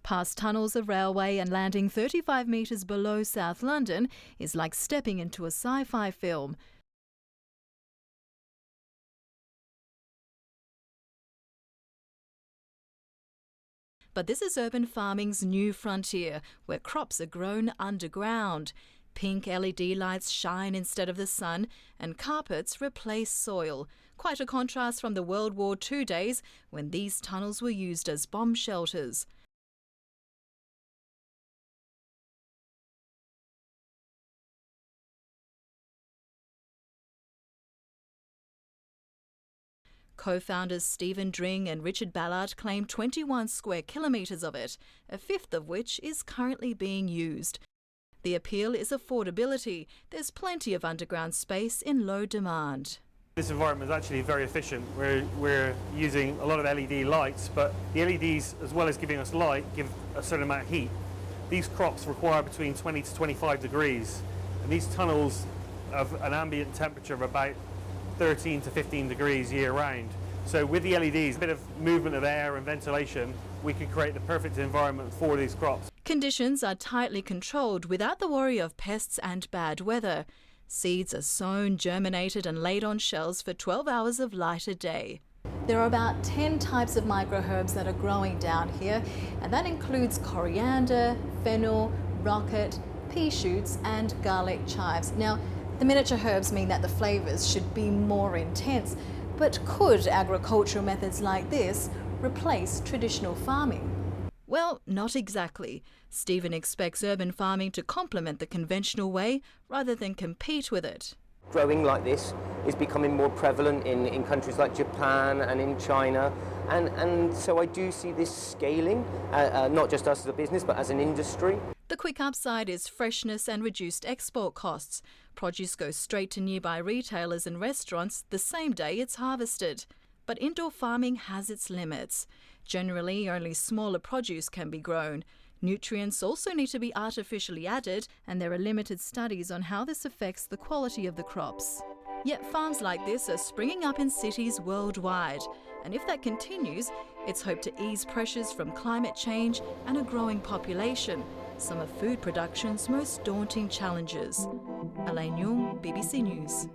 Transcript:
Past tunnels of railway and landing 35 metres below South London is like stepping into a sci-fi film. But this is urban farming's new frontier, where crops are grown underground. Pink LED lights shine instead of the sun, and carpets replace soil. Quite a contrast from the World War II days, when these tunnels were used as bomb shelters. Co-founders Stephen Jung and Richard Ballard claim 21 square kilometres of it, a fifth of which is currently being used. The appeal is affordability. There's plenty of underground space in low demand. This environment is actually very efficient. We're using a lot of LED lights, but the LEDs, as well as giving us light, give a certain amount of heat. These crops require between 20 to 25 degrees, and these tunnels have an ambient temperature of about 13 to 15 degrees year round. So with the LEDs, a bit of movement of air and ventilation, we can create the perfect environment for these crops. Conditions are tightly controlled without the worry of pests and bad weather. Seeds are sown, germinated and laid on shelves for 12 hours of light a day. There are about 10 types of microherbs that are growing down here, and that includes coriander, fennel, rocket, pea shoots and garlic chives. Now, the miniature herbs mean that the flavours should be more intense, but could agricultural methods like this replace traditional farming? Well, not exactly. Stephen expects urban farming to complement the conventional way rather than compete with it. Growing like this is becoming more prevalent in countries like Japan and in China, and so I do see this scaling, not just us as a business but as an industry. The quick upside is freshness and reduced export costs. Produce goes straight to nearby retailers and restaurants the same day it's harvested. But indoor farming has its limits. Generally, only smaller produce can be grown. Nutrients also need to be artificially added, and there are limited studies on how this affects the quality of the crops. Yet farms like this are springing up in cities worldwide, and if that continues, it's hoped to ease pressures from climate change and a growing population, some of food production's most daunting challenges. Elaine, BBC News.